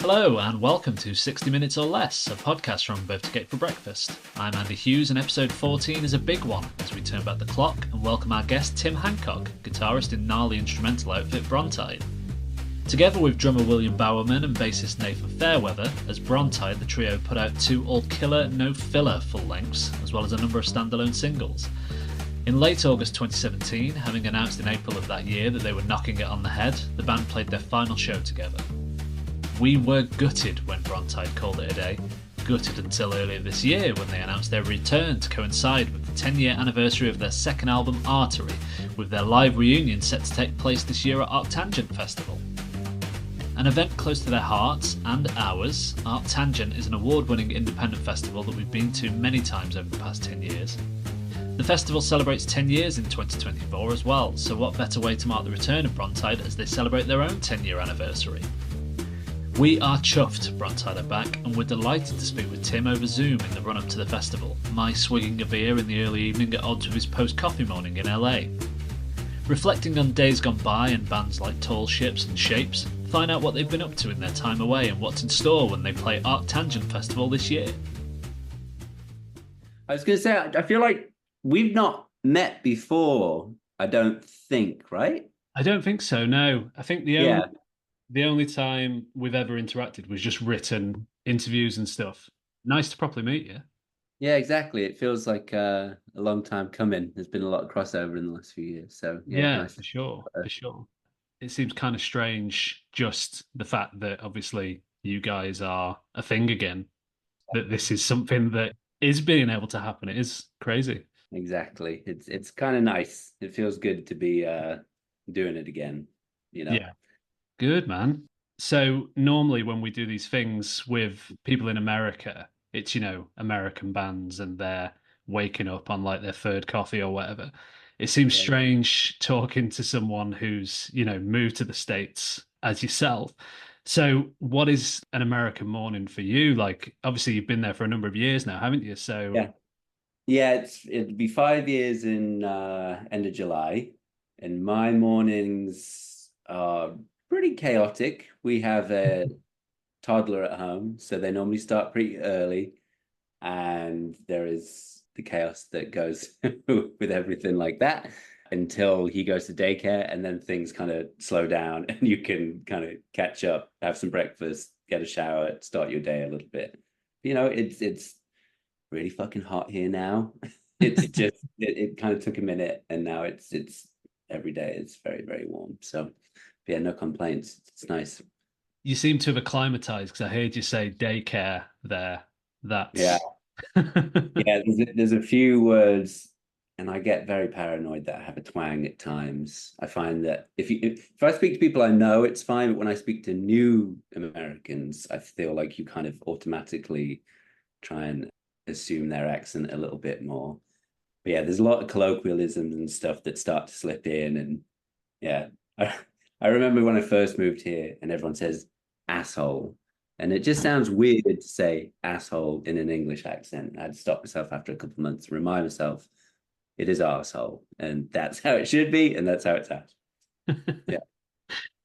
Hello and welcome to 60 Minutes or Less, a podcast from Both to Get for Breakfast. I'm Andy Hughes and episode 14 is a big one as we turn back the clock and welcome our guest Tim Hancock, guitarist in gnarly instrumental outfit Brontide. Together with drummer William Bowerman and bassist Nathan Fairweather, as Brontide, the trio put out 2 all-killer, no-filler full lengths, as well as a number of standalone singles. In late August 2017, having announced in April of that year that they were knocking it on the head, the band played their final show together. We were gutted when Brontide called it a day, gutted until earlier this year when they announced their return to coincide with the 10-year anniversary of their second album Artery, with their live reunion set to take place this year at ArcTanGent Festival. An event close to their hearts and ours, ArcTanGent is an award-winning independent festival that we've been to many times over the past 10 years. The festival celebrates 10 years in 2024 as well, so what better way to mark the return of Brontide as they celebrate their own 10-year anniversary? We are chuffed Brontide are back, and we're delighted to speak with Tim over Zoom in the run-up to the festival, my swigging a beer in the early evening at odds with his post-coffee morning in LA. Reflecting on days gone by and bands like Tall Ships and Shapes, find out what they've been up to in their time away and what's in store when they play ArcTanGent Festival this year. I was going to say, I feel like we've not met before, I don't think, right? I don't think so, no. I think the only time we've ever interacted was just written interviews and stuff. Nice to properly meet you. Yeah, exactly. It feels like a long time coming. There's been a lot of crossover in the last few years. So Yeah, nice. for sure. It seems kind of strange, just the fact that obviously you guys are a thing again, that this is something that is being able to happen. It is crazy. Exactly. It's kind of nice. It feels good to be doing it again, Yeah. Good, man. So normally when we do these things with people in America, it's, American bands and they're waking up on like their third coffee or whatever. It seems strange talking to someone who's, moved to the States as yourself. So what is an American morning for you? Like, obviously you've been there for a number of years now, haven't you? So yeah, it'd be 5 years in end of July, and my mornings are pretty chaotic. We have a toddler at home, so they normally start pretty early, and there is the chaos that goes with everything like that until he goes to daycare, and then things kind of slow down and you can kind of catch up, have some breakfast, get a shower, start your day a little bit. It's really fucking hot here now. It's just it kind of took a minute, and now it's every day it's very, very warm. So yeah, no complaints. It's nice. You seem to have acclimatized because I heard you say daycare there. That's Yeah. Yeah, there's a few words, and I get very paranoid that I have a twang at times. I find that if I speak to people I know, it's fine, but when I speak to new Americans, I feel like you kind of automatically try and assume their accent a little bit more. But yeah, there's a lot of colloquialisms and stuff that start to slip in, and yeah. I remember when I first moved here and everyone says asshole, and it just sounds weird to say asshole in an English accent. I had to stop myself after a couple of months to remind myself it is arsehole, and that's how it should be, and that's how it's at. Yeah.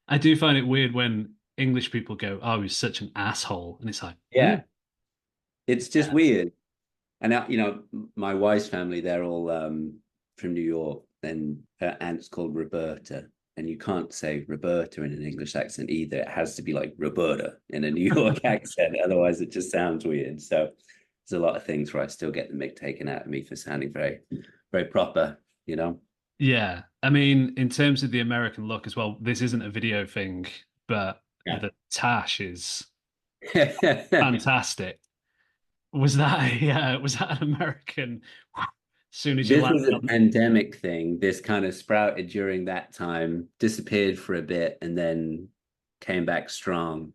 I do find it weird when English people go, "Oh, he's such an asshole," and it's like, Yeah, it's just weird. And now, my wife's family, they're all from New York, and her aunt's called Roberta. And you can't say Roberta in an English accent either. It has to be like Roberta in a New York accent. Otherwise, it just sounds weird. So there's a lot of things where I still get the mick taken out of me for sounding very, very proper, Yeah. I mean, in terms of the American look as well, this isn't a video thing, but the tash is fantastic. Was that an American? As soon as you This was landed a pandemic thing. This kind of sprouted during that time, disappeared for a bit, and then came back strong.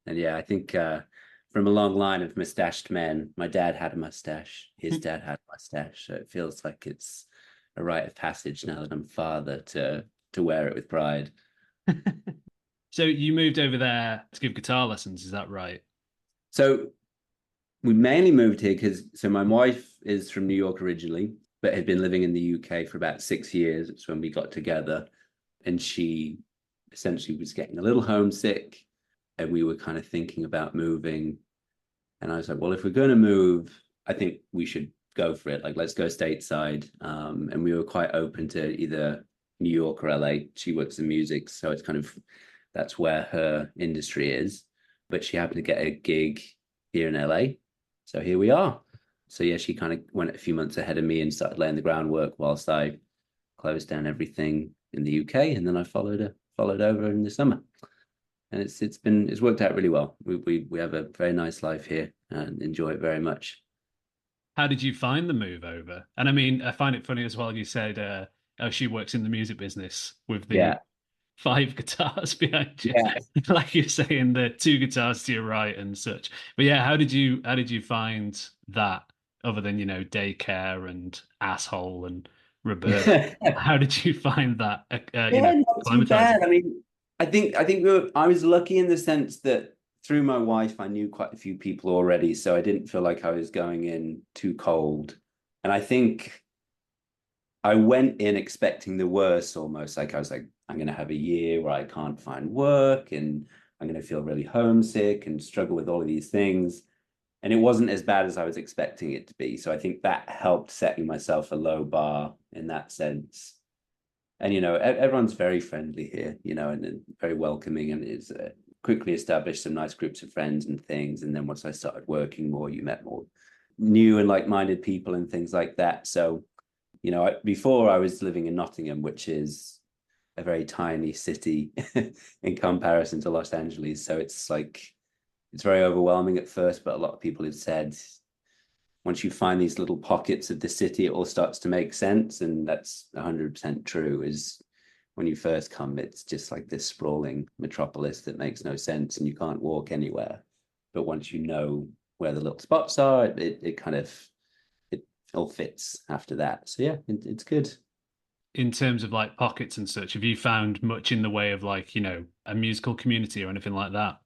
And yeah, I think from a long line of mustached men, my dad had a mustache, his dad had a mustache. So it feels like it's a rite of passage now that I'm father to wear it with pride. So you moved over there to give guitar lessons, is that right? So we mainly moved here because my wife is from New York originally, but had been living in the UK for about 6 years. It's when we got together, and she essentially was getting a little homesick and we were kind of thinking about moving. And I was like, well, if we're going to move, I think we should go for it. Like, let's go stateside. And we were quite open to either New York or LA. She works in music, so it's kind of that's where her industry is. But she happened to get a gig here in LA. So here we are. So yeah, she kind of went a few months ahead of me and started laying the groundwork whilst I closed down everything in the UK, and then I followed over in the summer. And it's worked out really well. We have a very nice life here and enjoy it very much. How did you find the move over? And I mean, I find it funny as well. You said, oh, she works in the music business with the Yeah, five guitars behind you, yeah. like you're saying, the two guitars to your right and such. But yeah, how did you find that other than daycare and asshole and Roberta? How did you find that? Yeah, not too Climatizing? bad. I mean, I think I was lucky in the sense that through my wife, I knew quite a few people already, so I didn't feel like I was going in too cold. And I think I went in expecting the worst almost. Like I was like, I'm going to have a year where I can't find work and I'm going to feel really homesick and struggle with all of these things. And it wasn't as bad as I was expecting it to be. So I think that helped setting myself a low bar in that sense. And, everyone's very friendly here, and very welcoming, and it's quickly established some nice groups of friends and things. And then once I started working more, you met more new and like-minded people and things like that. So, before I was living in Nottingham, which is a very tiny city in comparison to Los Angeles. So it's like, it's very overwhelming at first, but a lot of people have said once you find these little pockets of the city, it all starts to make sense. And that's 100% true. Is when you first come, it's just like this sprawling metropolis that makes no sense and you can't walk anywhere. But once you know where the little spots are, it kind of, it all fits after that. So yeah, it's good. In terms of like pockets and such, have you found much in the way of like, a musical community or anything like that?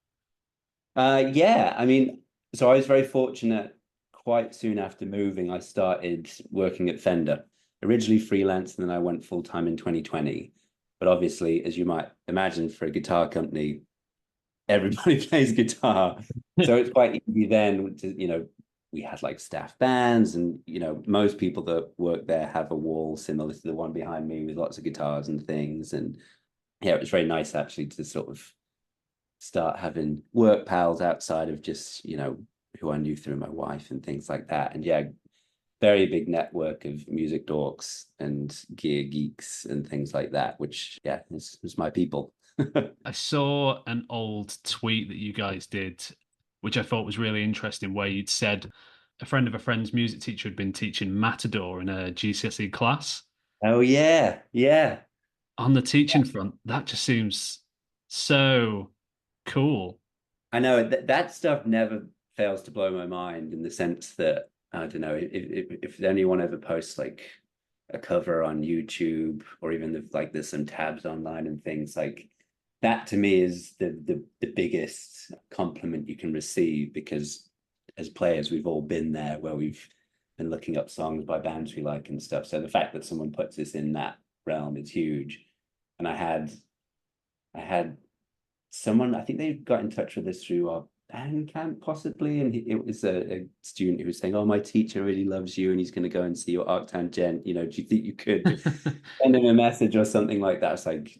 Yeah, I mean, so I was very fortunate. Quite soon after moving, I started working at Fender, originally freelance, and then I went full time in 2020. But obviously, as you might imagine, for a guitar company, everybody plays guitar. So it's quite easy then to, we had like staff bands, and, most people that work there have a wall similar to the one behind me with lots of guitars and things. And yeah, it was very nice actually to sort of start having work pals outside of just, who I knew through my wife and things like that. And yeah, very big network of music dorks and gear geeks and things like that, which yeah, is my people. I saw an old tweet that you guys did, which I thought was really interesting, where you'd said a friend of a friend's music teacher had been teaching Matador in a GCSE class. Oh yeah, yeah. On the teaching front, that just seems so cool. I know that stuff never fails to blow my mind in the sense that I don't know if anyone ever posts like a cover on YouTube or even like there's some tabs online and things like that to me is the biggest compliment you can receive because as players we've all been there where we've been looking up songs by bands we like and stuff. So the fact that someone puts this in that realm is huge. And I had someone, I think they got in touch with us through our band camp possibly, and it was a student who was saying, oh, my teacher really loves you and he's going to go and see your ArcTanGent, do you think you could send him a message or something like that? It's like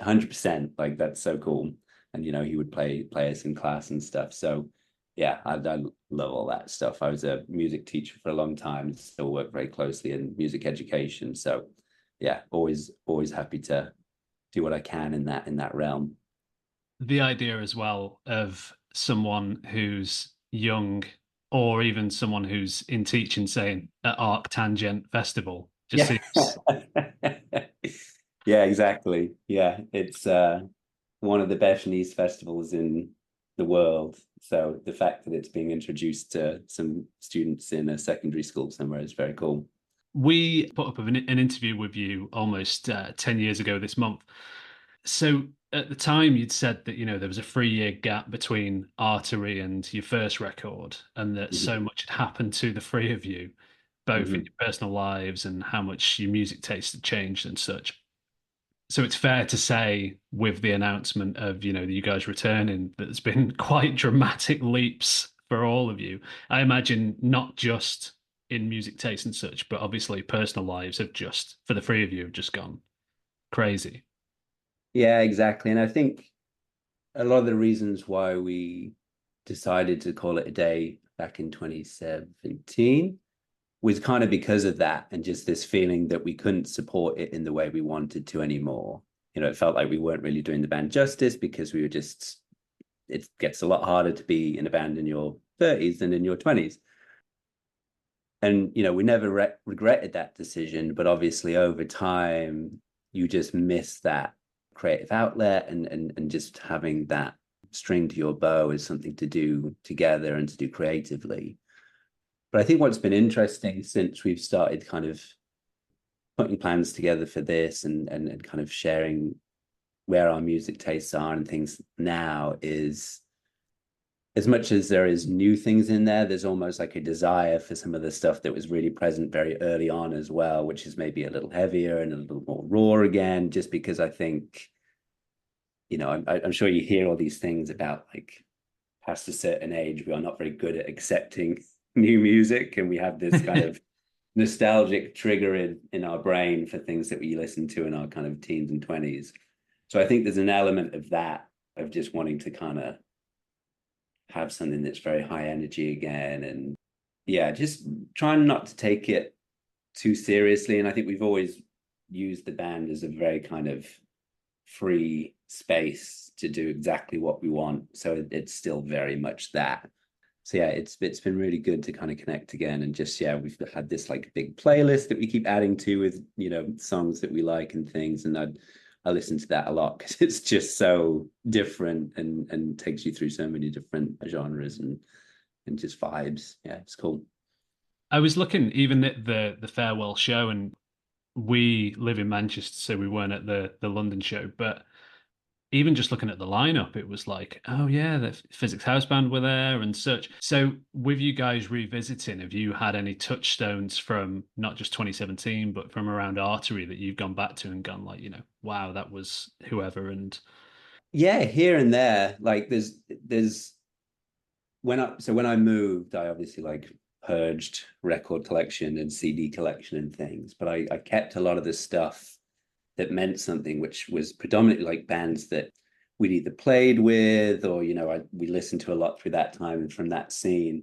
100%, like that's so cool. And he would play us in class and stuff. So yeah, I love all that stuff. I was a music teacher for a long time, still work very closely in music education. So yeah, always happy to do what I can in that realm. The idea as well of someone who's young or even someone who's in teaching saying at ArcTanGent Festival just Yeah. seems Yeah, exactly. Yeah, it's one of the best niche festivals in the world. So the fact that it's being introduced to some students in a secondary school somewhere is very cool. we put up an interview with you almost 10 years ago this month. So at the time, you'd said that, there was a 3 year gap between Artery and your first record, and that so Mhm. much had happened to the three of you, both in Mhm. your personal lives and how much your music taste had changed and such. So it's fair to say, with the announcement of, you guys returning, that there's been quite dramatic leaps for all of you. I imagine not just in music taste and such, but obviously personal lives have just, for the three of you, have just gone crazy. Yeah, exactly. And I think a lot of the reasons why we decided to call it a day back in 2017 was kind of because of that, and just this feeling that we couldn't support it in the way we wanted to anymore. It felt like we weren't really doing the band justice, because we were just, it gets a lot harder to be in a band in your 30s than in your 20s. And we never regretted that decision, but obviously over time you just miss that creative outlet, and just having that string to your bow is something to do together and to do creatively. But I think what's been interesting since we've started kind of putting plans together for this, and kind of sharing where our music tastes are and things now, is, as much as there is new things in there, there's almost like a desire for some of the stuff that was really present very early on as well, which is maybe a little heavier and a little more raw again, just because I think, I'm sure you hear all these things about, like, past a certain age, we are not very good at accepting new music, and we have this kind of nostalgic trigger in our brain for things that we listened to in our kind of teens and 20s. So I think there's an element of that, of just wanting to kind of have something that's very high energy again, and yeah, just trying not to take it too seriously. And I think we've always used the band as a very kind of free space to do exactly what we want, so it's still very much that. So yeah, it's been really good to kind of connect again, and just, yeah, we've had this like big playlist that we keep adding to, with songs that we like and things, and I listen to that a lot, because it's just so different, and takes you through so many different genres, and just vibes. Yeah, it's cool. I was looking even at the farewell show, and we live in Manchester, so we weren't at the London show, but even just looking at the lineup, it was like, oh yeah, the Physics House Band were there and such. So, with you guys revisiting, have you had any touchstones from not just 2017, but from around Artery that you've gone back to and gone like, wow, that was whoever? And Yeah, here and there. Like, there's when I moved, I obviously like purged record collection and CD collection and things, but I kept a lot of the stuff that meant something, which was predominantly like bands that we'd either played with, or we listened to a lot through that time and from that scene.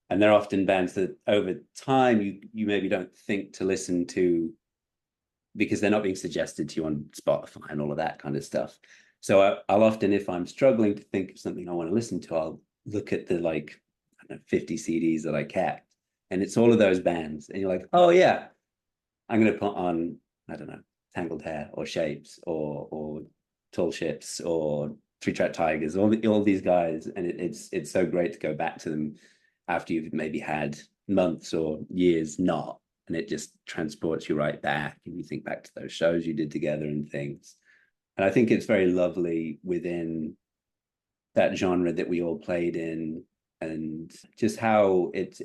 And they're often bands that over time you maybe don't think to listen to, because they're not being suggested to you on Spotify and all of that kind of stuff. So I'll often, if I'm struggling to think of something I want to listen to, I'll look at the, like, I don't know, 50 CDs that I kept, and it's all of those bands, and you're like, oh yeah, I'm going to put on, I don't know, Tangled Hair, or Shapes, or Tall Ships, or Three Track Tigers, all these guys, and it's so great to go back to them after you've maybe had months or years not, and it just transports you right back, and you think back to those shows you did together and things. And I think it's very lovely within that genre that we all played in, and just how it's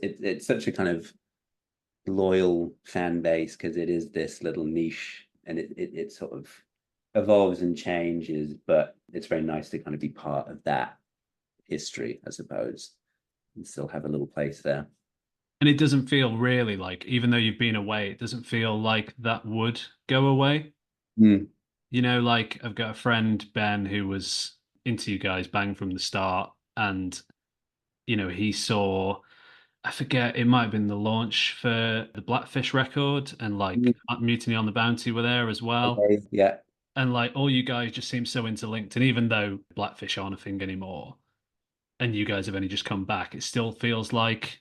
such a kind of loyal fan base, because it is this little niche, and it sort of evolves and changes, but it's very nice to kind of be part of that history, I suppose, and still have a little place there. it doesn't feel really like, even though you've been away, it doesn't feel like that would go away. Mm. Like I've got a friend, Ben, who was into you guys bang from the start, and he saw, I forget, it might have been the launch for the Blackfish record, and like Mm. Mutiny on the Bounty were there as well. Okay, yeah. And like all you guys just seem so interlinked. And even though Blackfish aren't a thing anymore, and you guys have only just come back, it still feels like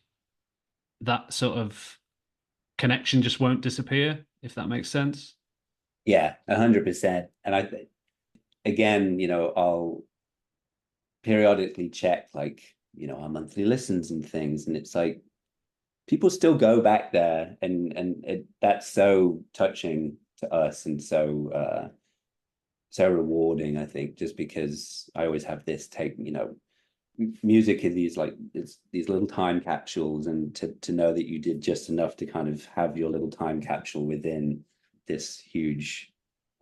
that sort of connection just won't disappear, if that makes sense. Yeah, 100%. And again, I'll periodically check, like, our monthly listens and things, and it's like people still go back there, and that's so touching to us, and so rewarding, I think, just because I always have this take, music in these, like, it's these little time capsules, and to know that you did just enough to kind of have your little time capsule within this huge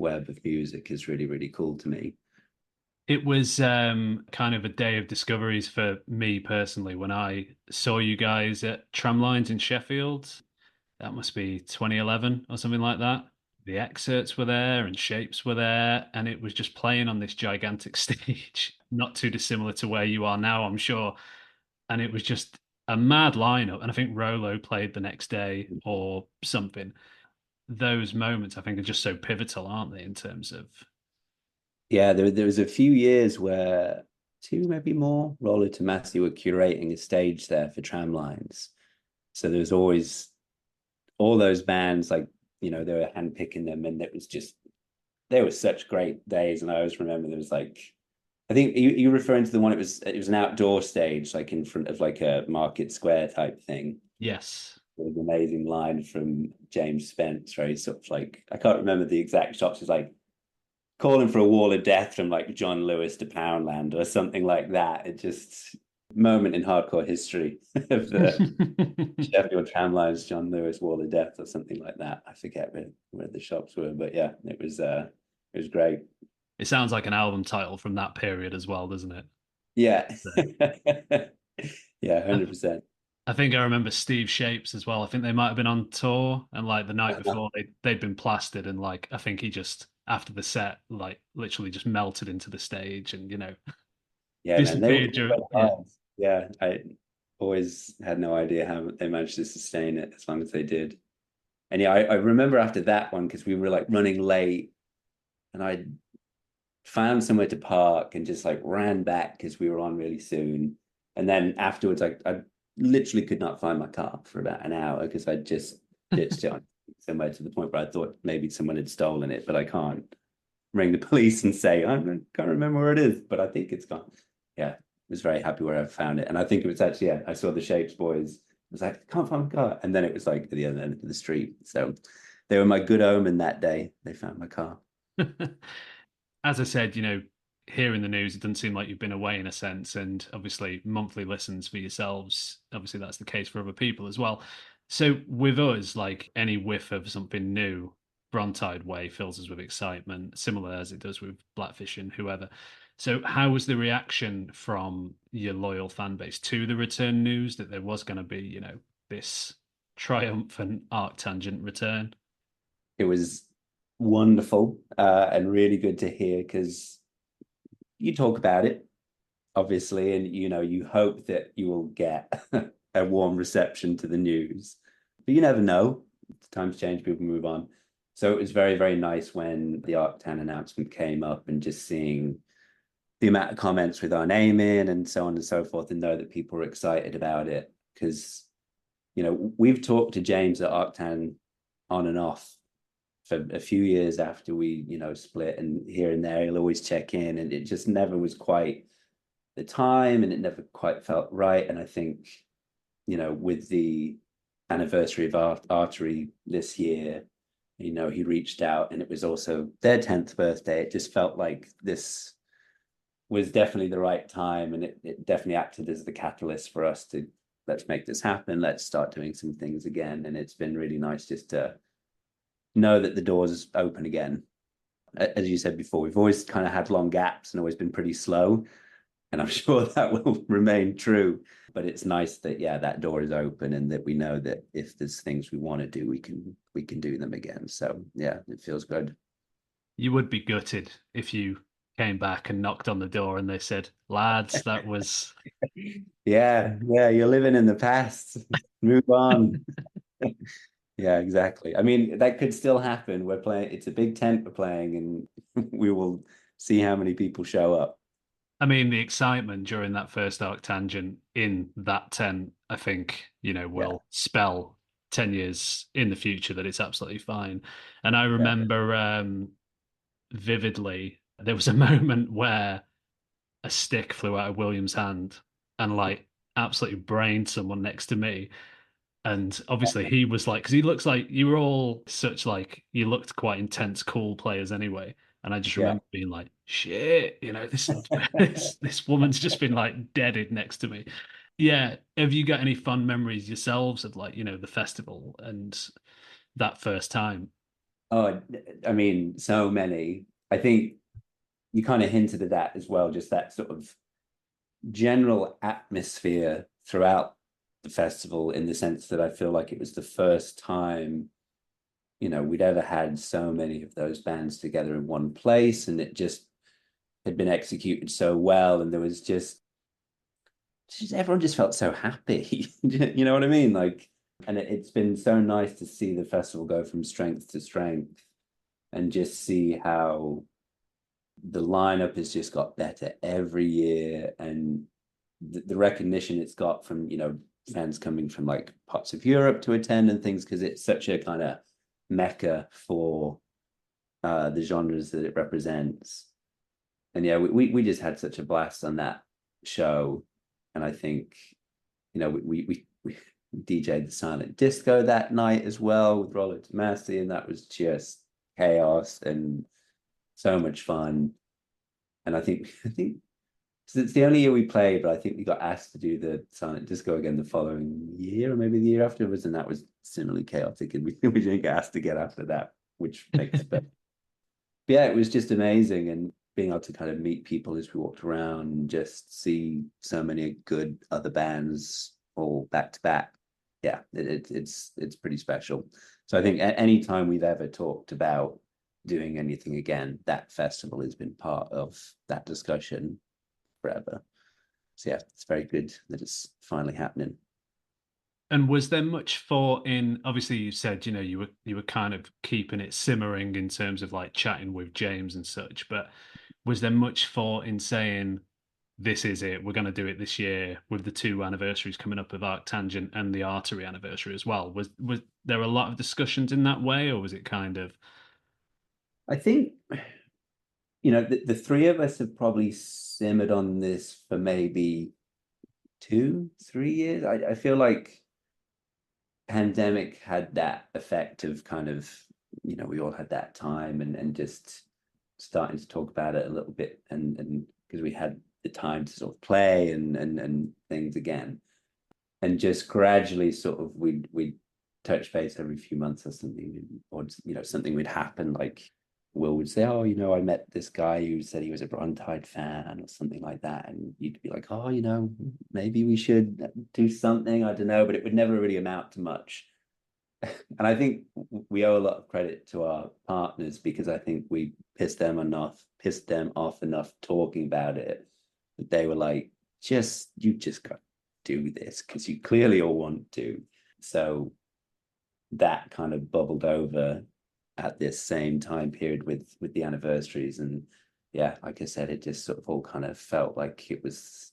web of music is really, really cool to me. It was kind of a day of discoveries for me personally when I saw you guys at Tramlines in Sheffield. That must be 2011 or something like that. The excerpts were there and shapes were there, and it was just playing on this gigantic stage, not too dissimilar to where you are now, I'm sure. And it was just a mad lineup. And I think Rolo played the next day or something. Those moments, I think, are just so pivotal, aren't they, in terms of. Yeah, there was a few years where two, maybe more, Rollo Tomasi were curating a stage there for Tramlines. So there was always all those bands, like, they were handpicking them, and it was just, they were such great days. And I always remember there was like, I think you referring to the one, it was an outdoor stage, like in front of like a market square type thing. Yes. With an amazing line from James Spence, where he's sort of like, I can't remember the exact shots. He's like calling for a wall of death from like John Lewis to Poundland or something like that. It just moment in hardcore history of the Sheffield Tramlines, John Lewis Wall of Death or something like that. I forget where the shops were, but yeah, it was great. It sounds like an album title from that period as well, doesn't it? Yeah. So, Yeah, I, 100%. I think I remember Steve Shapes as well. I think they might have been on tour, and like the night before they'd been plastered, and like I think he just after the set like literally just melted into the stage and Yeah, man, they disappeared went during. Yeah. hard. Yeah, I always had no idea how they managed to sustain it as long as they did. And yeah, I remember after that one, because we were like running late, and I found somewhere to park and just like ran back because we were on really soon. And then afterwards, I literally could not find my car for about an hour because I just ditched it on somewhere to the point where I thought maybe someone had stolen it, but I can't ring the police and say I can't remember where it is, but I think it's gone. Yeah, I was very happy where I found it, and I think it was actually, yeah, I saw the Shapes Boys. I was like, can't find my car, and then it was like at the other end of the street. So they were my good omen that day. They found my car. As I said, hearing the news, it doesn't seem like you've been away in a sense, and obviously monthly listens for yourselves. Obviously, that's the case for other people as well. So with us, like any whiff of something new, Brontide Way fills us with excitement, similar as it does with Blackfish and whoever. So how was the reaction from your loyal fan base to the return news that there was going to be, this triumphant ArcTanGent return? It was wonderful, and really good to hear, because you talk about it, obviously, and you hope that you will get a warm reception to the news, but you never know. Times change, people move on. So it was very, very nice when the Arctan announcement came up, and just seeing the amount of comments with our name in and so on and so forth, and know that people were excited about it. Because we've talked to James at Arctan on and off for a few years after we split, and here and there he'll always check in, and it just never was quite the time, and it never quite felt right. And I think with the anniversary of Artery this year, he reached out, and it was also their 10th birthday. It just felt like this was definitely the right time, and it definitely acted as the catalyst for us to, let's make this happen, let's start doing some things again. And it's been really nice just to know that the doors open again. As you said before, we've always kind of had long gaps and always been pretty slow, and I'm sure that will remain true. But it's nice that, yeah, that door is open, and that we know that if there's things we want to do, we can do them again. So yeah, it feels good. You would be gutted if you came back and knocked on the door and they said, lads, that was. Yeah, you're living in the past. Move on. Yeah, exactly. I mean, that could still happen. We're playing, it's a big tent we're playing, and we will see how many people show up. I mean, the excitement during that first arc tangent in that tent, I think, Yeah, will spell 10 years in the future that it's absolutely fine. And I yeah, remember vividly, there was a moment where a stick flew out of William's hand and like absolutely brained someone next to me. And obviously he was like, because he looks like you were all such like, you looked quite intense, cool players anyway. And I just yeah. remember being like, shit, this this woman's just been like deaded next to me. Yeah. Have you got any fun memories yourselves of like, the festival and that first time? Oh, I mean, so many. I think you kind of hinted at that as well, just that sort of general atmosphere throughout the festival, in the sense that I feel like it was the first time, we'd ever had so many of those bands together in one place, and it just had been executed so well, and there was just everyone just felt so happy. You know what I mean? Like, and it's been so nice to see the festival go from strength to strength and just see how the lineup has just got better every year, and the recognition it's got from fans coming from like parts of Europe to attend and things, because it's such a kind of mecca for the genres that it represents. And yeah, we just had such a blast on that show, and I think we DJ'd the silent disco that night as well with Rollo Tomasi, and that was just chaos and so much fun. And I think it's the only year we played, but I think we got asked to do the silent disco again the following year, or maybe the year afterwards, and that was similarly chaotic, and we didn't get asked again after that, which makes sense. Yeah, it was just amazing, and being able to kind of meet people as we walked around and just see so many good other bands all back to back. Yeah, it's pretty special. So I think any time we've ever talked about doing anything again, that festival has been part of that discussion forever. So yeah, it's very good that it's finally happening. And was there much thought in, obviously you said, you were kind of keeping it simmering in terms of like chatting with James and such, but was there much thought in saying, this is it, we're going to do it this year with the two anniversaries coming up of ArcTanGent and the Artery anniversary as well? Was there a lot of discussions in that way, or was it kind of I think the three of us have probably simmered on this for maybe 2 3 years. I feel like pandemic had that effect of kind of, we all had that time, and just starting to talk about it a little bit, and because we had the time to sort of play and things again, and just gradually sort of we'd touch base every few months or something, or something would happen, like Will would say, oh, I met this guy who said he was a Brontide fan or something like that, and you'd be like, oh, maybe we should do something, I don't know, but it would never really amount to much. And I think we owe a lot of credit to our partners, because I think we pissed them off enough talking about it, that they were like, you just got to do this because you clearly all want to. So that kind of bubbled over at this same time period with the anniversaries. And yeah, like I said, it just sort of all kind of felt like it was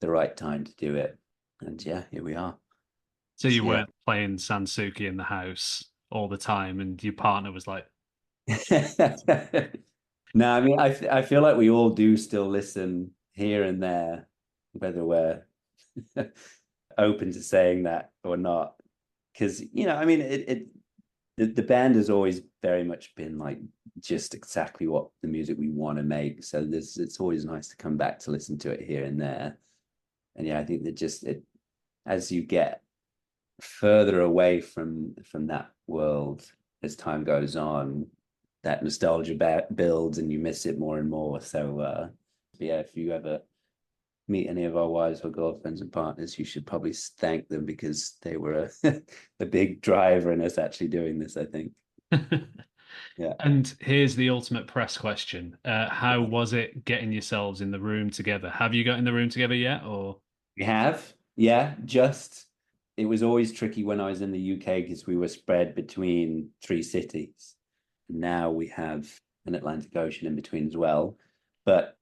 the right time to do it. And yeah, here we are. so you So yeah. weren't playing Sansuki in the house all the time and your partner was like, No, I mean, I feel like we all do still listen here and there, whether we're open to saying that or not. Because, I mean, the band has always very much been like just exactly what the music we want to make. So it's always nice to come back to listen to it here and there. And yeah, I think that just as you get further away from that world as time goes on, that nostalgia builds and you miss it more and more. So yeah, if you ever meet any of our wives or girlfriends and partners, you should probably thank them, because they were a big driver in us actually doing this, I think. Yeah. and here's the ultimate press question. How was it getting yourselves in the room together? Have you got in the room together yet, or? We have, yeah, just it was always tricky when I was in the UK because we were spread between three cities. Now we have an Atlantic Ocean in between as well. But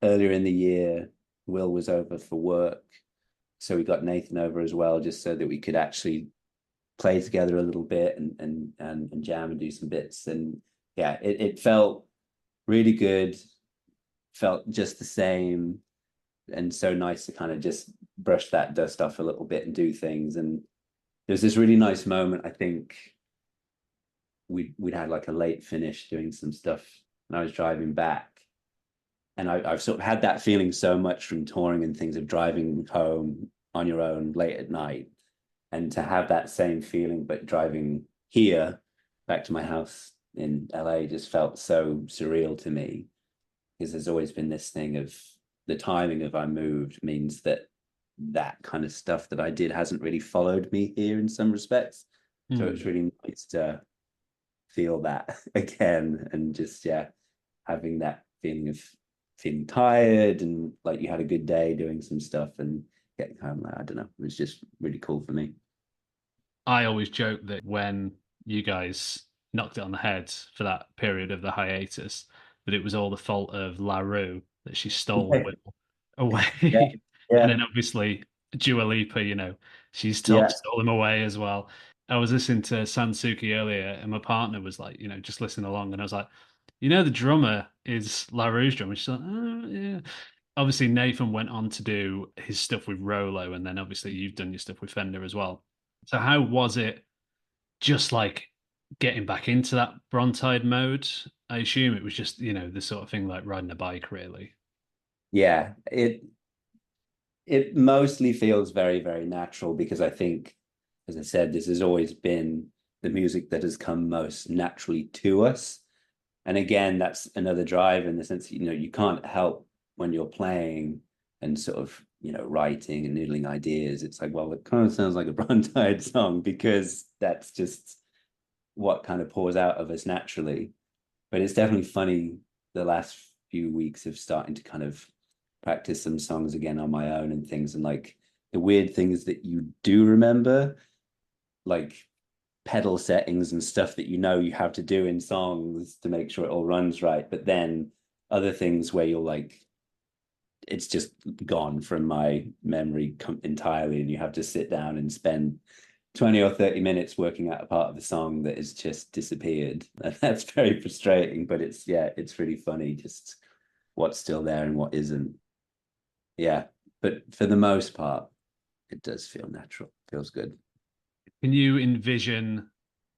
earlier in the year, Will was over for work. So we got Nathan over as well, just so that we could actually play together a little bit and jam and do some bits. And yeah, it felt really good, felt just the same, and so nice to kind of just brush that dust off a little bit and do things. And there's this really nice moment, I think we'd had like a late finish doing some stuff, and I was driving back, and I've sort of had that feeling so much from touring and things, of driving home on your own late at night, and to have that same feeling but driving here back to my house in LA just felt so surreal to me, because there's always been this thing of the timing of I moved means that that kind of stuff that I did hasn't really followed me here in some respects. So it's really nice to feel that again, and just having that feeling of feeling tired and like you had a good day doing some stuff and getting home. Like, I don't know, it was just really cool for me. I always joke that when you guys knocked it on the head for that period of the hiatus, that it was all the fault of LaRue, that she stole Will Yeah, away. And yeah, then obviously Dua Lipa, she's yeah, stole him away as well. I was listening to Sansuki earlier, and my partner was like, just listening along, and I was like, the drummer is LaRue's drummer. She's like, oh, yeah. Obviously, Nathan went on to do his stuff with Rolo, and then obviously you've done your stuff with Fender as well. So how was it just like getting back into that Brontide mode? I assume it was just, the sort of thing like riding a bike, really. yeah. It mostly feels very, very natural, because I think, as I said, this has always been the music that has come most naturally to us. And again, that's another drive in the sense that, you can't help when you're playing and sort of, writing and noodling ideas. It's like, well, it kind of sounds like a Brontide song, because that's just what kind of pours out of us naturally. But it's definitely funny, the last few weeks of starting to kind of practice some songs again on my own and things. And like the weird things that you do remember, like pedal settings and stuff that you have to do in songs to make sure it all runs right. But then other things where you're like, it's just gone from my memory entirely, and you have to sit down and spend 20 or 30 minutes working out a part of the song that has just disappeared. And that's very frustrating, but it's really funny just what's still there and what isn't. Yeah, but for the most part, it does feel natural. Feels good. Can you envision?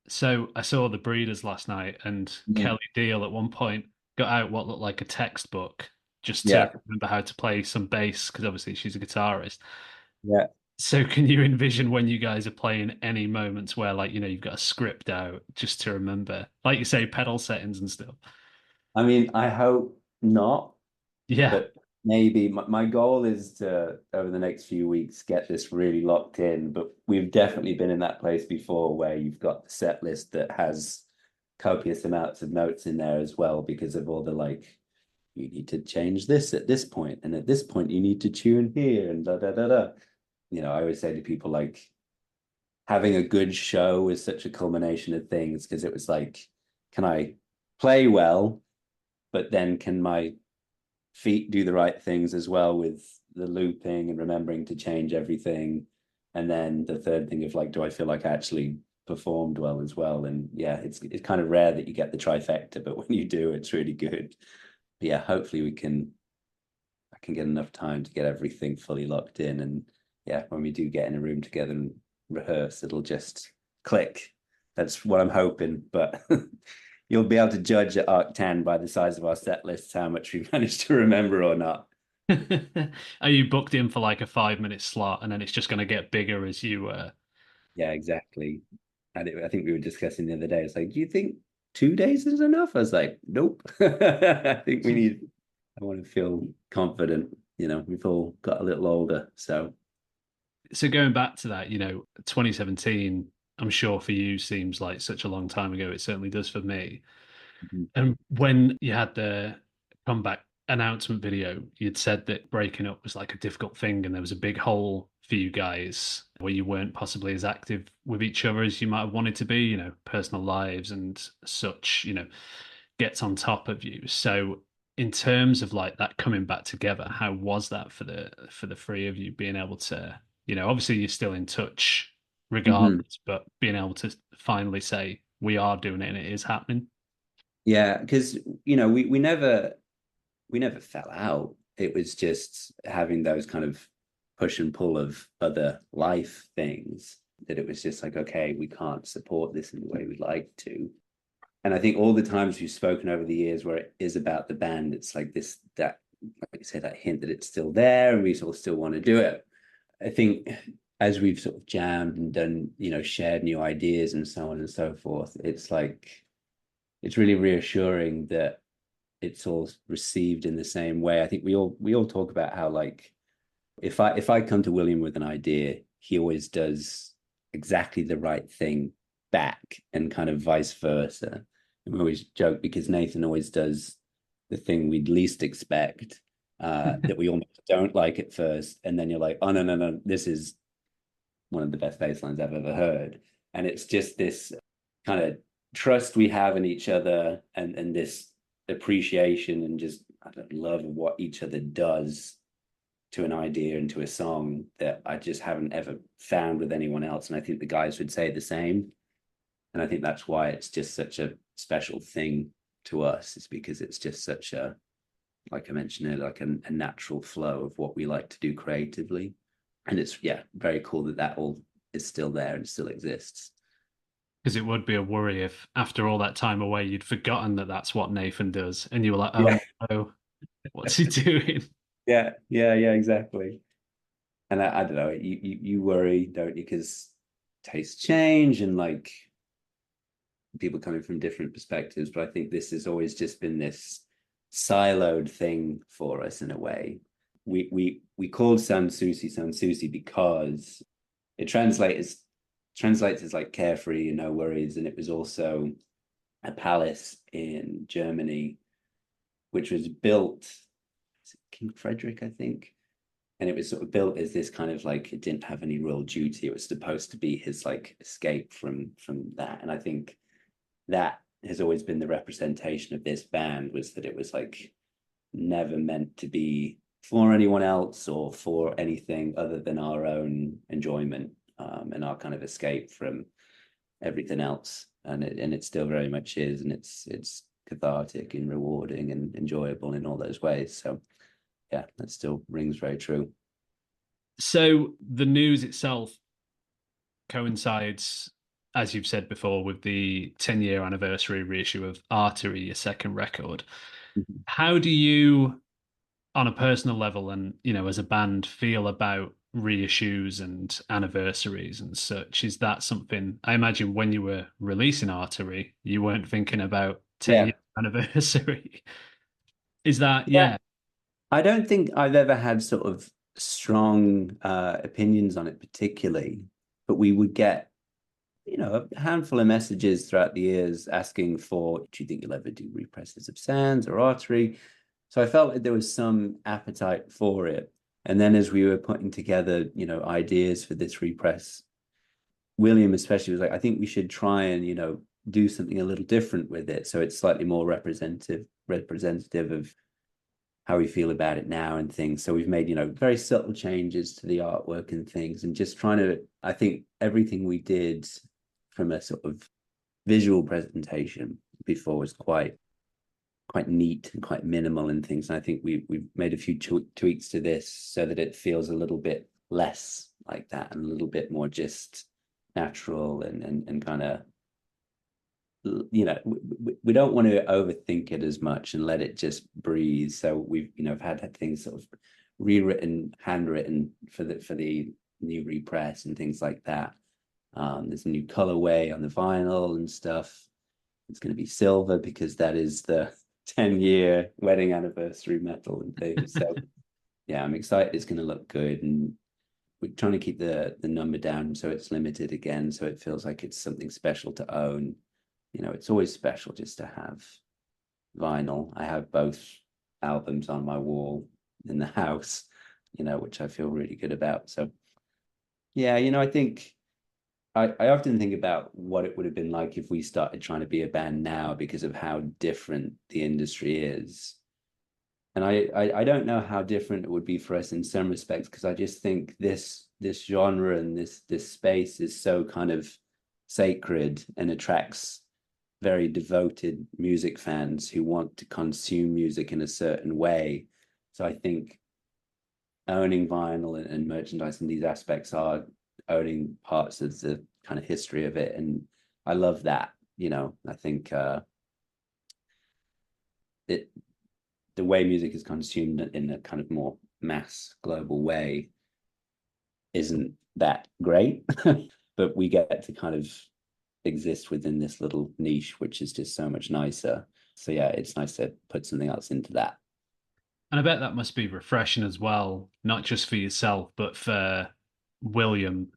So I saw The Breeders last night, and Mhm. Kelly Deal at one point got out what looked like a textbook just to Yeah, remember how to play some bass, because obviously she's a guitarist. yeah. So can you envision when you guys are playing any moments where like, you've got a script out just to remember, like you say, pedal settings and stuff? I mean, I hope not, Yeah. but maybe my goal is to, over the next few weeks, get this really locked in. But we've definitely been in that place before where you've got the set list that has copious amounts of notes in there as well, because of all the like, you need to change this at this point, and at this point you need to tune here, and da da da da. I always say to people, like, having a good show is such a culmination of things, because it was like, can I play well, but then can my feet do the right things as well with the looping and remembering to change everything? And then the third thing of like, do I feel like I actually performed well as well? And yeah, it's kind of rare that you get the trifecta, but when you do, it's really good. But yeah, hopefully I can get enough time to get everything fully locked in. And yeah, when we do get in a room together and rehearse, it'll just click. That's what I'm hoping. But you'll be able to judge at Arc 10 by the size of our set lists how much we've managed to remember or not. Are you booked in for like a 5 minute slot and then it's just going to get bigger as you Yeah, exactly. And I think we were discussing the other day. It's like, do you think 2 days is enough? I was like, nope. I think I want to feel confident. We've all got a little older. So, So going back to that, 2017, I'm sure for you seems like such a long time ago. It certainly does for me. mhm. And when you had the comeback announcement video, you'd said that breaking up was like a difficult thing, and there was a big hole for you guys where you weren't possibly as active with each other as you might have wanted to be, personal lives and such, gets on top of you. So in terms of like that coming back together, how was that for the three of you being able to, obviously you're still in touch Mhm. regardless, but being able to finally say we are doing it and it is happening? Yeah, because we never fell out. It was just having those kind of push and pull of other life things, that it was just like, okay, we can't support this in the way we'd like to. And I think all the times we've spoken over the years where it is about the band, it's like this, that, like you say, that hint that it's still there and we sort of still want to do it. I think as we've sort of jammed and done, shared new ideas and so on and so forth, it's like it's really reassuring that it's all received in the same way. I think we all talk about how, like, if I come to William with an idea, he always does exactly the right thing back, and kind of vice versa. And we always joke because Nathan always does the thing we'd least expect, that we almost don't like at first, and then you're like, oh, no, no, no, this is one of the best bass lines I've ever heard. And it's just this kind of trust we have in each other, and this appreciation and just, I don't love what each other does to an idea and to a song that I just haven't ever found with anyone else. And I think the guys would say the same. And I think that's why it's just such a special thing to us, is because it's just such a, like I mentioned earlier, like a natural flow of what we like to do creatively. And it's, yeah, very cool that that all is still there and still exists. Because it would be a worry if after all that time away you'd forgotten that that's what Nathan does, and you were like, Yeah, oh no, what's he doing? yeah, exactly. And I don't know, you worry, don't you? Because tastes change, and like people coming from different perspectives. But I think this has always just been this siloed thing for us in a way. We called Sanssouci because it translates as like carefree and no worries. And it was also a palace in Germany, which was built, King Frederick, I think. And it was sort of built as this kind of like, it didn't have any real duty. It was supposed to be his like escape from that. And I think that has always been the representation of this band, was that it was like never meant to be for anyone else or for anything other than our own enjoyment, and our kind of escape from everything else. And it still very much is, and it's cathartic and rewarding and enjoyable in all those ways. So yeah, that still rings very true. So the news itself coincides, as you've said before, with the 10-year anniversary reissue of Artery, your second record. Mhm. How do you, on a personal level and, as a band, feel about reissues and anniversaries and such? Is that something, I imagine when you were releasing Artery, you weren't thinking about 10-year Yeah. anniversary? Is that, Yeah. yeah. I don't think I've ever had sort of strong opinions on it particularly, but we would get, a handful of messages throughout the years asking for, do you think you'll ever do represses of Sands or Artery? So I felt like there was some appetite for it. And then as we were putting together, ideas for this repress, William especially was like, I think we should try and, do something a little different with it. So it's slightly more representative of how we feel about it now and things. So we've made, very subtle changes to the artwork and things, and just trying to, I think everything we did from a sort of visual presentation before was quite neat and quite minimal and things. And I think we've made a few tweaks to this so that it feels a little bit less like that and a little bit more just natural and kind of, we don't want to overthink it as much and let it just breathe. So we've had things sort of rewritten, handwritten for the new repress and things like that. There's a new colorway on the vinyl and stuff. It's going to be silver because that is the 10-year wedding anniversary metal and things. So yeah, I'm excited. It's going to look good, and we're trying to keep the number down so it's limited again, so it feels like it's something special to own. It's always special just to have vinyl. I have both albums on my wall in the house, which I feel really good about. So yeah, I think I often think about what it would have been like if we started trying to be a band now, because of how different the industry is. And I don't know how different it would be for us in some respects, because I just think this genre and this space is so kind of sacred and attracts very devoted music fans who want to consume music in a certain way. So I think owning vinyl and merchandise in these aspects are owning parts of the kind of history of it. And I love that, I think it the way music is consumed in a kind of more mass global way isn't that great, but we get to kind of exist within this little niche, which is just so much nicer. So yeah, it's nice to put something else into that. And I bet that must be refreshing as well, not just for yourself, but for William,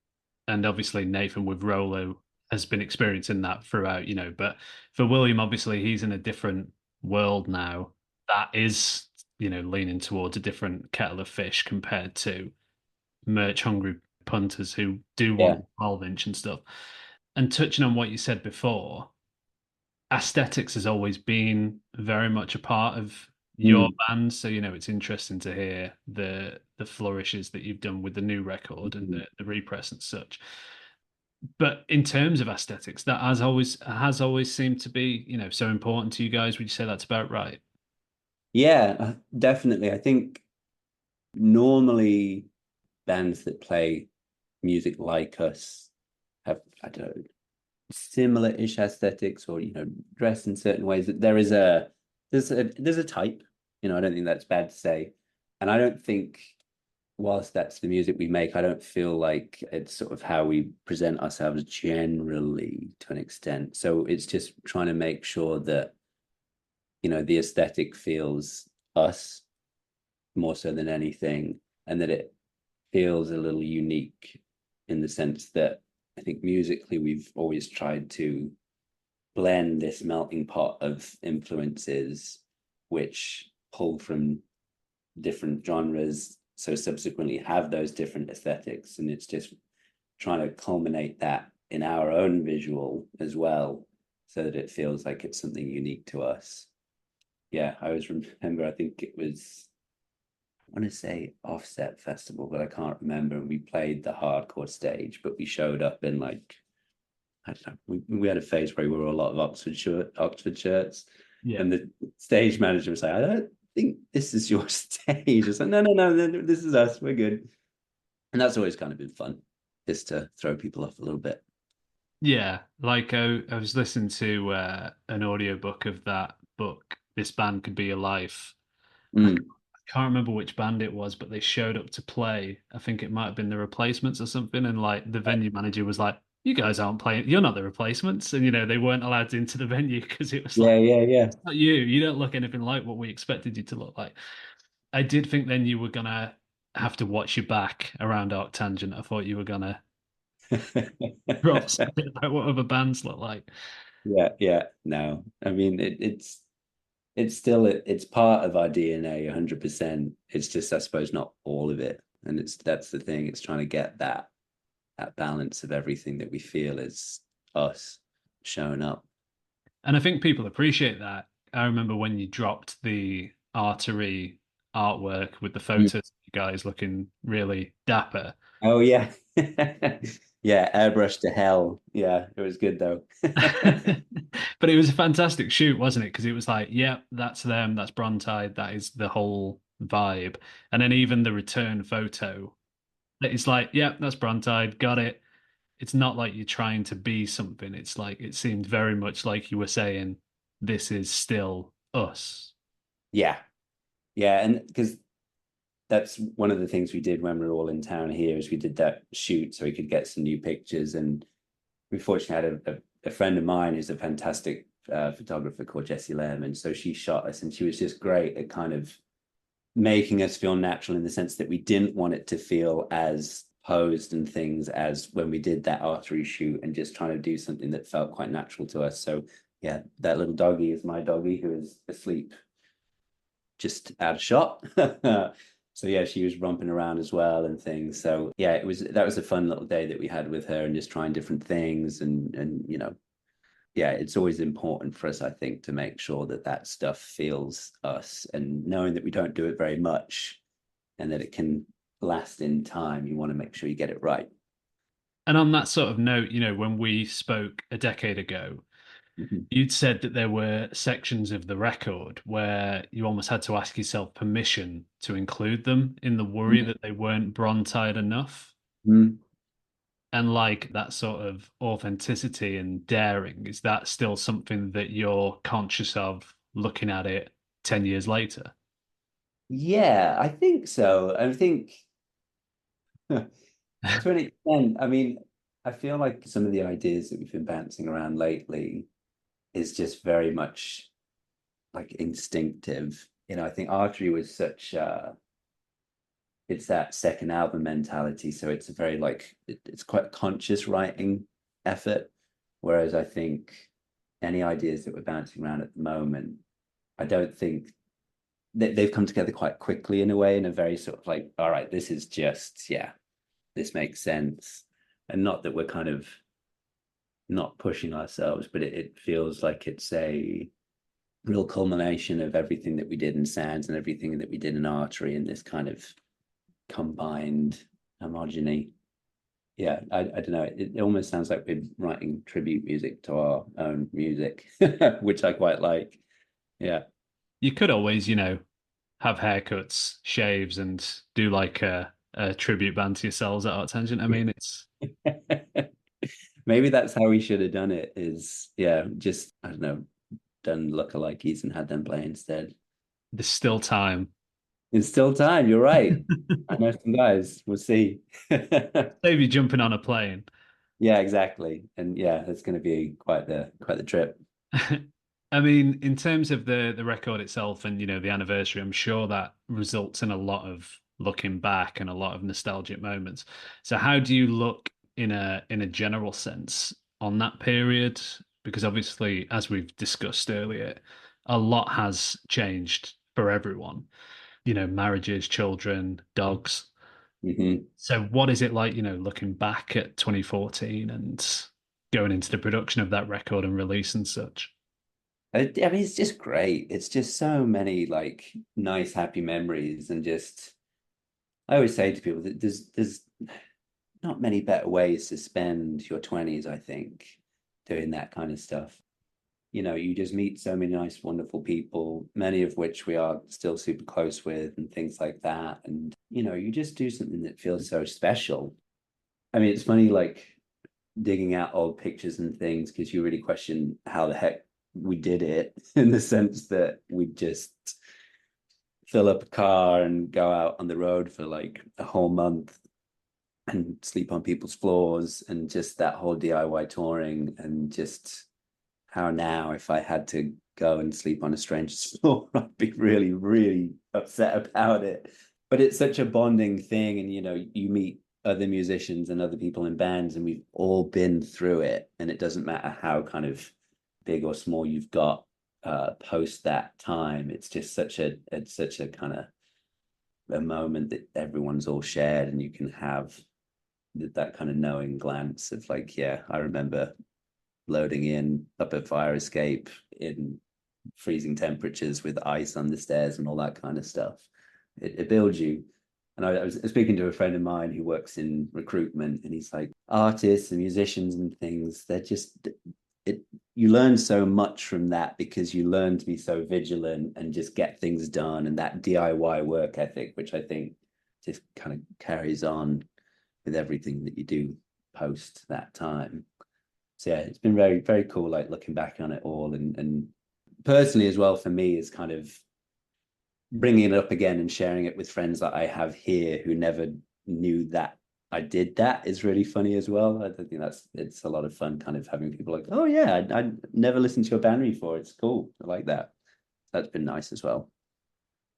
and obviously Nathan with Rolo has been experiencing that throughout, But for William, obviously, he's in a different world now that is, leaning towards a different kettle of fish compared to merch hungry punters who do Yeah. want 12-inch and stuff. And touching on what you said before, aesthetics has always been very much a part of your Mm. band. So, it's interesting to hear the flourishes that you've done with the new record and Mhm. the repress and such. But in terms of aesthetics, that has always seemed to be, so important to you guys. Would you say that's about right? Yeah, definitely. I think normally bands that play music like us have, I don't know, similar-ish aesthetics, or dress in certain ways. There is there's a type. I don't think that's bad to say, and I don't think, whilst that's the music we make, I don't feel like it's sort of how we present ourselves generally, to an extent. So it's just trying to make sure that the aesthetic feels us more so than anything, and that it feels a little unique, in the sense that I think musically we've always tried to blend this melting pot of influences which pull from different genres, so subsequently have those different aesthetics. And it's just trying to culminate that in our own visual as well, so that it feels like it's something unique to us. Yeah, I always remember, I think it was, I want to say Offset Festival, but I can't remember. We played the hardcore stage, but we showed up in like, I don't know, we had a phase where we wore a lot of Oxford shirts, Yeah. and the stage manager was like, "I don't think this is your stage." It's like, no, this is us. We're good. And that's always kind of been fun, just to throw people off a little bit. Yeah, like I was listening to an audiobook of that book, This Band Could Be Your Life. Mm. I can't remember which band it was, but they showed up to play. I think it might have been the Replacements or something, and like the venue manager was like, "You guys aren't playing. You're not the Replacements," and they weren't allowed into the venue because it was like, Yeah, yeah, yeah. "It's not you. You don't look anything like what we expected you to look like." I did think then you were gonna have to watch your back around ArcTanGent. I thought you were gonna drop something about what other bands look like. Yeah, yeah. No, I mean it's still it's part of our DNA 100%. It's just, I suppose, not all of it. And that's the thing. It's trying to get that balance of everything that we feel is us showing up. And I think people appreciate that. I remember when you dropped the Artery artwork with the Mm. photos of you guys looking really dapper. Oh yeah. Yeah, airbrush to hell. Yeah, it was good though. But it was a fantastic shoot, wasn't it? Because it was like, yep, that's them, that's Brontide, that is the whole vibe. And then even the return photo, it's like, yep, that's Brontide, got it. It's not like you're trying to be something. It's like it seemed very much like you were saying, this is still us. Yeah. Yeah, and because that's one of the things we did when we were all in town here, is we did that shoot so we could get some new pictures. And we fortunately had a friend of mine who's a fantastic photographer called Jessie Lehrman. So she shot us, and she was just great at kind of making us feel natural, in the sense that we didn't want it to feel as posed and things as when we did that Artery shoot, and just trying to do something that felt quite natural to us. So yeah, that little doggy is my doggy, who is asleep just out of shot. So yeah, she was romping around as well and things. So yeah, that was a fun little day that we had with her, and just trying different things. And yeah, it's always important for us, I think, to make sure that that stuff feels us, and knowing that we don't do it very much, and that it can last in time. You want to make sure you get it right. And on that sort of note, when we spoke a decade ago, Mhm. you'd said that there were sections of the record where you almost had to ask yourself permission to include them, in the worry that they weren't Brontide enough. Mhm. And like that sort of authenticity and daring, is that still something that you're conscious of looking at it 10 years later? Yeah, I think so. I think to an extent, I mean, I feel like some of the ideas that we've been bouncing around lately is just very much like instinctive. I think Artery was such it's that second album mentality. So it's a very like it's quite a conscious writing effort. Whereas I think any ideas that we're bouncing around at the moment, I don't think they've come together quite quickly in a way, in a very sort of like, all right, this is just, yeah, this makes sense. And not that we're kind of not pushing ourselves, but it feels like it's a real culmination of everything that we did in Sands and everything that we did in Artery in this kind of combined homogeny. Yeah, I don't know. It almost sounds like we're writing tribute music to our own music, which I quite like. Yeah. You could always, have haircuts, shaves, and do like a tribute band to yourselves at ArcTanGent. I mean, it's Maybe that's how we should have done it is, yeah, just, I don't know, done lookalikes and had them play instead. there's still time. It's still time. You're right. I know some guys. We'll see. Save you jumping on a plane. Yeah, exactly. And yeah, it's going to be quite the trip. I mean, in terms of the record itself and the anniversary, I'm sure that results in a lot of looking back and a lot of nostalgic moments. So how do you look in a general sense on that period? Because obviously, as we've discussed earlier, a lot has changed for everyone. Marriages, children, dogs. Hmm. So what is it like, looking back at 2014 and going into the production of that record and release and such? I mean, it's just great. It's just so many like nice, happy memories, and just I always say to people that there's not many better ways to spend your 20s, I think, doing that kind of stuff. You just meet so many nice, wonderful people, many of which we are still super close with, and things like that. And, you just do something that feels so special. I mean, it's funny, like digging out old pictures and things, because you really question how the heck we did it in the sense that we just fill up a car and go out on the road for like a whole month and sleep on people's floors, and just that whole DIY touring, and just how now if I had to go and sleep on a stranger's floor, I'd be really, really upset about it. But it's such a bonding thing, and you meet other musicians and other people in bands, and we've all been through it, and it doesn't matter how kind of big or small you've got post that time. It's just such a kind of a moment that everyone's all shared, and you can have that kind of knowing glance of like, yeah, I remember loading in up a fire escape in freezing temperatures with ice on the stairs and all that kind of stuff. It builds you. And I was speaking to a friend of mine who works in recruitment, and he's like, artists and musicians and things, they're just it. You learn so much from that, because you learn to be so vigilant and just get things done, and that DIY work ethic, which I think just kind of carries on with everything that you do post that time. So yeah, it's been very, very cool, like looking back on it all, and personally as well for me is kind of bringing it up again and sharing it with friends that I have here who never knew that I did that is really funny as well. I think it's a lot of fun, kind of having people like, oh yeah, I never listened to your band before. It's cool. I like that. That's been nice as well.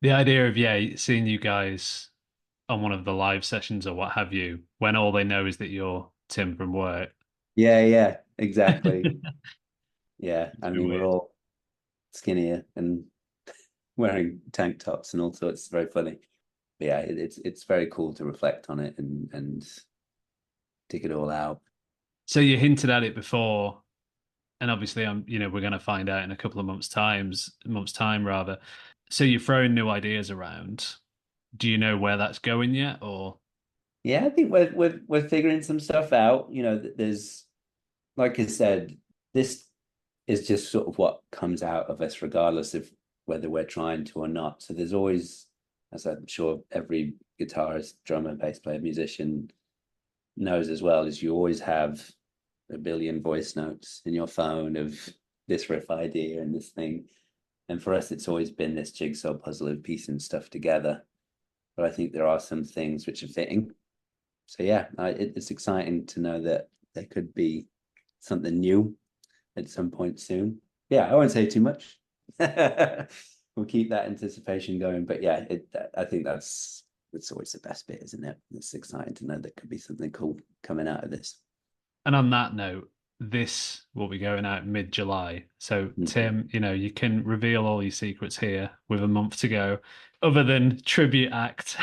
The idea of, yeah, seeing you guys on one of the live sessions or what have you, when all they know is that you're Tim from work. Yeah, yeah, exactly. It's Yeah, I been mean we're weird. all skinnier and wearing tank tops and all sorts. It's very funny. But yeah, it's very cool to reflect on it and dig it all out. So you hinted at it before, and obviously we're going to find out in a couple of months time rather. So you're throwing new ideas around. Do you know where that's going yet, or? Yeah, I think we're figuring some stuff out. There's, like I said, this is just sort of what comes out of us, regardless of whether we're trying to or not. So there's always, as I'm sure every guitarist, drummer, bass player, musician knows as well, is you always have a billion voice notes in your phone of this riff idea and this thing. And for us, it's always been this jigsaw puzzle of piecing stuff together. But I think there are some things which are fitting. So yeah, it's exciting to know that there could be something new at some point soon. Yeah, I won't say too much. We'll keep that anticipation going. But yeah, I think it's always the best bit, isn't it? It's exciting to know there could be something cool coming out of this. And on that note, this will be going out mid-July. So, Tim, you can reveal all your secrets here with a month to go, other than tribute act.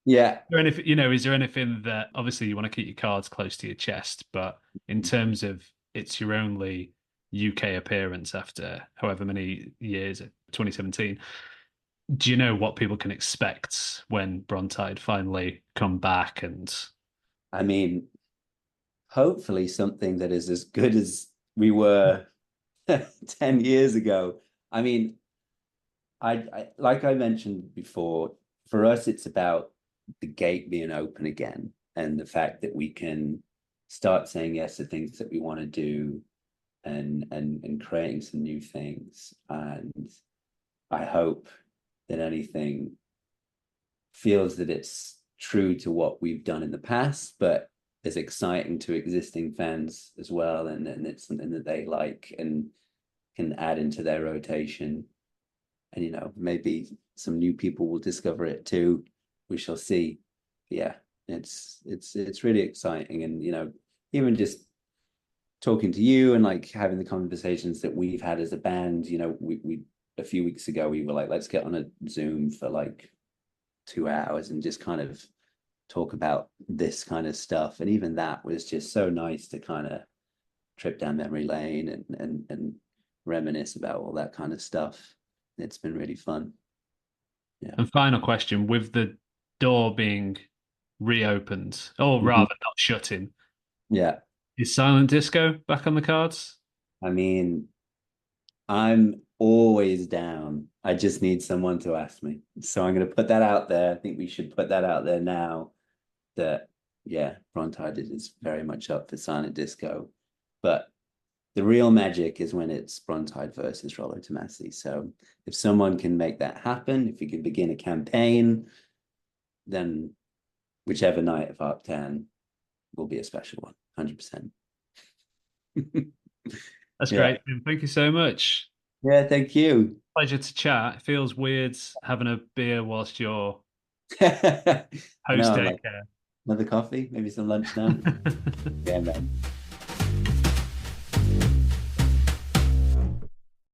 Yeah. Is there anything that obviously you want to keep your cards close to your chest, but in terms of it's your only UK appearance after however many years, 2017, do you know what people can expect when Brontide finally come back? And I mean, hopefully something that is as good as we were 10 years ago. I mean, I like I mentioned before, for us, it's about the gate being open again and the fact that we can start saying yes to things that we want to do and creating some new things. And I hope that anything feels that it's true to what we've done in the past, but is exciting to existing fans as well, and it's something that they like and can add into their rotation. And maybe some new people will discover it too. We shall see. Yeah, it's really exciting, and even just talking to you and like having the conversations that we've had as a band. We a few weeks ago we were like, let's get on a Zoom for like 2 hours and just kind of talk about this kind of stuff. And even that was just so nice to kind of trip down memory lane and reminisce about all that kind of stuff. It's been really fun. Yeah. And final question, with the door being reopened, or rather not shutting, Yeah. is silent disco back on the cards? I mean, I'm always down. I just need someone to ask me. So I'm going to put that out there. I think we should put that out there now that, yeah, Brontide is very much up for silent disco. But the real magic is when it's Brontide versus Rollo Tomasi. So if someone can make that happen, if we can begin a campaign, then whichever night of ArcTan will be a special one, 100%. That's great. Thank you so much. Yeah, thank you. Pleasure to chat. It feels weird having a beer whilst you're I know, post I'm like, daycare. another coffee, maybe some lunch now. Yeah, man.